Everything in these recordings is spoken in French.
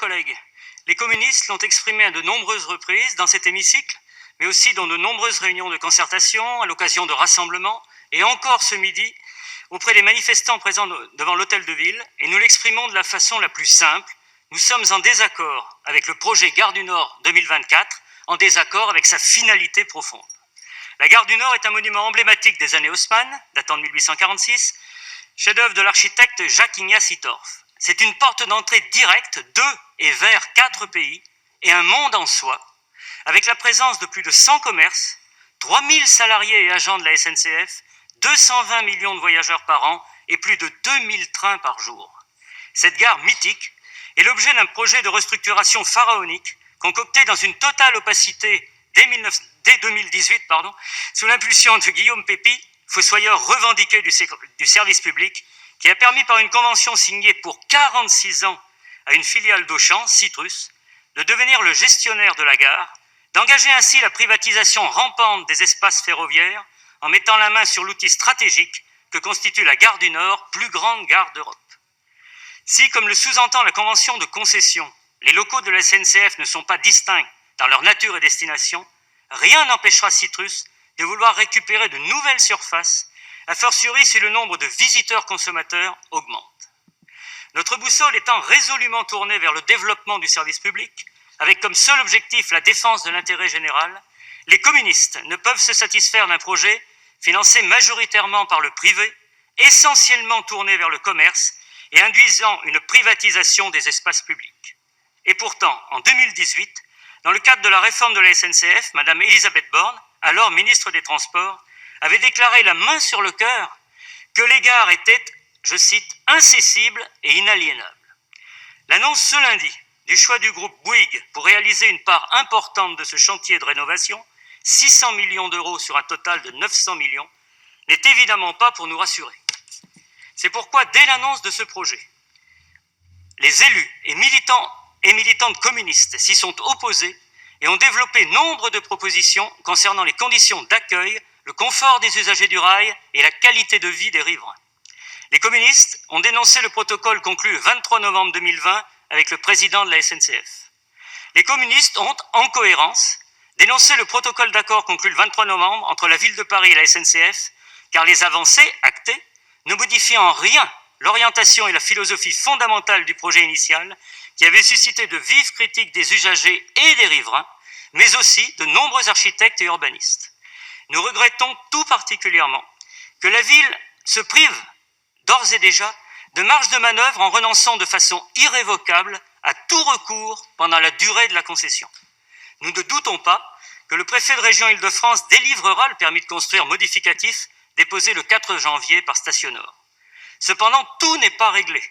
Collègues, les communistes l'ont exprimé à de nombreuses reprises dans cet hémicycle, mais aussi dans de nombreuses réunions de concertation, à l'occasion de rassemblements, et encore ce midi, auprès des manifestants présents devant l'hôtel de ville, et nous l'exprimons de la façon la plus simple. Nous sommes en désaccord avec le projet Gare du Nord 2024, en désaccord avec sa finalité profonde. La Gare du Nord est un monument emblématique des années Haussmann, datant de 1846, chef-d'œuvre de l'architecte Jacques-Ignace Hittorf. C'est une porte d'entrée directe de et vers 4 pays et un monde en soi, avec la présence de plus de 100 commerces, 3000 salariés et agents de la SNCF, 220 millions de voyageurs par an et plus de 2000 trains par jour. Cette gare mythique est l'objet d'un projet de restructuration pharaonique concocté dans une totale opacité dès 2018, sous l'impulsion de Guillaume Pépi, fossoyeur revendiqué du service public, qui a permis par une convention signée pour 46 ans à une filiale d'Auchan, Citrus, de devenir le gestionnaire de la gare, d'engager ainsi la privatisation rampante des espaces ferroviaires en mettant la main sur l'outil stratégique que constitue la Gare du Nord, plus grande gare d'Europe. Si, comme le sous-entend la convention de concession, les locaux de la SNCF ne sont pas distincts dans leur nature et destination, rien n'empêchera Citrus de vouloir récupérer de nouvelles surfaces, a fortiori si le nombre de visiteurs consommateurs augmente. Notre boussole étant résolument tournée vers le développement du service public, avec comme seul objectif la défense de l'intérêt général, les communistes ne peuvent se satisfaire d'un projet financé majoritairement par le privé, essentiellement tourné vers le commerce et induisant une privatisation des espaces publics. Et pourtant, en 2018, dans le cadre de la réforme de la SNCF, Madame Elisabeth Borne, alors ministre des Transports, avait déclaré la main sur le cœur que les gares étaient, je cite, incessibles et inaliénables. L'annonce ce lundi du choix du groupe Bouygues pour réaliser une part importante de ce chantier de rénovation, 600 millions d'euros sur un total de 900 millions, n'est évidemment pas pour nous rassurer. C'est pourquoi, dès l'annonce de ce projet, les élus et militantes communistes s'y sont opposés et ont développé nombre de propositions concernant les conditions d'accueil, le confort des usagers du rail et la qualité de vie des riverains. Les communistes ont dénoncé le protocole conclu le 23 novembre 2020 avec le président de la SNCF. Les communistes ont, en cohérence, dénoncé le protocole d'accord conclu le 23 novembre entre la ville de Paris et la SNCF, car les avancées actées ne modifient en rien l'orientation et la philosophie fondamentale du projet initial, qui avait suscité de vives critiques des usagers et des riverains, mais aussi de nombreux architectes et urbanistes. Nous regrettons tout particulièrement que la ville se prive d'ores et déjà de marge de manœuvre en renonçant de façon irrévocable à tout recours pendant la durée de la concession. Nous ne doutons pas que le préfet de région Île-de-France délivrera le permis de construire modificatif déposé le 4 janvier par Stationnor. Cependant, tout n'est pas réglé.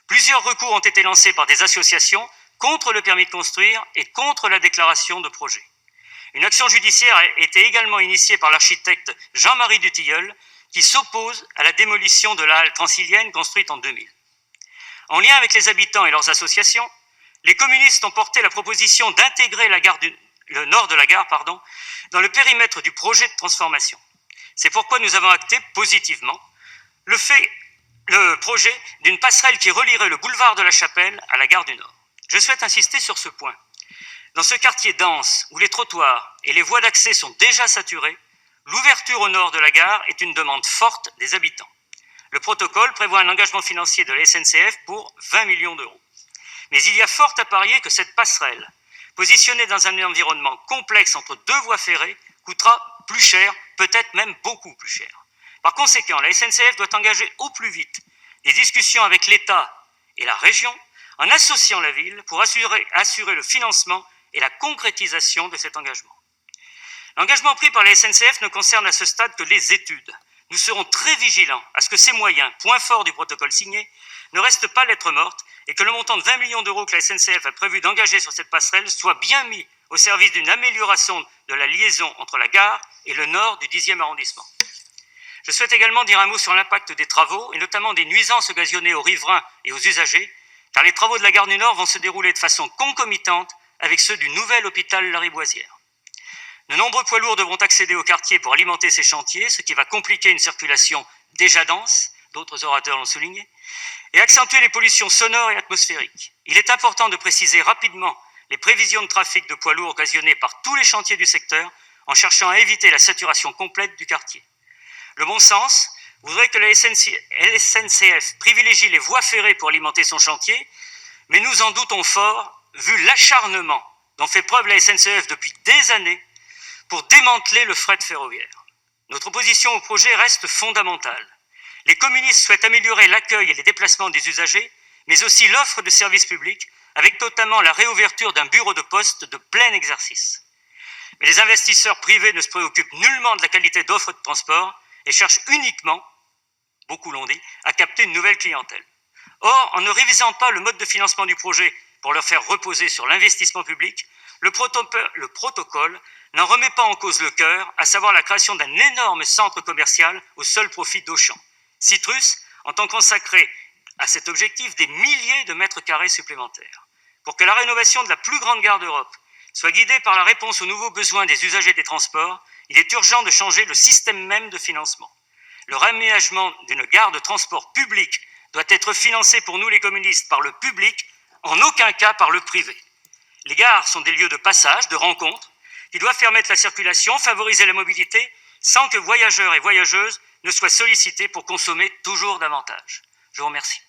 Plusieurs recours ont été lancés par des associations contre le permis de construire et contre la déclaration de projet. Une action judiciaire a été également initiée par l'architecte Jean-Marie Dutilleul, qui s'oppose à la démolition de la halle transilienne construite en 2000. En lien avec les habitants et leurs associations, les communistes ont porté la proposition d'intégrer le nord de la gare dans le périmètre du projet de transformation. C'est pourquoi nous avons acté positivement le projet d'une passerelle qui relierait le boulevard de la Chapelle à la gare du Nord. Je souhaite insister sur ce point. Dans ce quartier dense où les trottoirs et les voies d'accès sont déjà saturés, l'ouverture au nord de la gare est une demande forte des habitants. Le protocole prévoit un engagement financier de la SNCF pour 20 millions d'euros. Mais il y a fort à parier que cette passerelle, positionnée dans un environnement complexe entre deux voies ferrées, coûtera plus cher, peut-être même beaucoup plus cher. Par conséquent, la SNCF doit engager au plus vite des discussions avec l'État et la région en associant la ville pour assurer le financement et la concrétisation de cet engagement. L'engagement pris par la SNCF ne concerne à ce stade que les études. Nous serons très vigilants à ce que ces moyens, point fort du protocole signé, ne restent pas lettre morte et que le montant de 20 millions d'euros que la SNCF a prévu d'engager sur cette passerelle soit bien mis au service d'une amélioration de la liaison entre la gare et le nord du 10e arrondissement. Je souhaite également dire un mot sur l'impact des travaux et notamment des nuisances occasionnées aux riverains et aux usagers, car les travaux de la gare du Nord vont se dérouler de façon concomitante avec ceux du nouvel hôpital Lariboisière. De nombreux poids lourds devront accéder au quartier pour alimenter ces chantiers, ce qui va compliquer une circulation déjà dense, d'autres orateurs l'ont souligné, et accentuer les pollutions sonores et atmosphériques. Il est important de préciser rapidement les prévisions de trafic de poids lourds occasionnées par tous les chantiers du secteur en cherchant à éviter la saturation complète du quartier. Le bon sens voudrait que la SNCF privilégie les voies ferrées pour alimenter son chantier, mais nous en doutons fort, vu l'acharnement dont fait preuve la SNCF depuis des années pour démanteler le fret ferroviaire. Notre opposition au projet reste fondamentale. Les communistes souhaitent améliorer l'accueil et les déplacements des usagers, mais aussi l'offre de services publics, avec notamment la réouverture d'un bureau de poste de plein exercice. Mais les investisseurs privés ne se préoccupent nullement de la qualité d'offre de transport et cherchent uniquement, beaucoup l'ont dit, à capter une nouvelle clientèle. Or, en ne révisant pas le mode de financement du projet pour le faire reposer sur l'investissement public, le protocole n'en remet pas en cause le cœur, à savoir la création d'un énorme centre commercial au seul profit d'Auchan. Citrus entend consacrer à cet objectif des milliers de mètres carrés supplémentaires. Pour que la rénovation de la plus grande gare d'Europe soit guidée par la réponse aux nouveaux besoins des usagers des transports, il est urgent de changer le système même de financement. Le réaménagement d'une gare de transport public doit être financé pour nous les communistes par le public, en aucun cas par le privé. Les gares sont des lieux de passage, de rencontre, qui doivent permettre la circulation, favoriser la mobilité, sans que voyageurs et voyageuses ne soient sollicités pour consommer toujours davantage. Je vous remercie.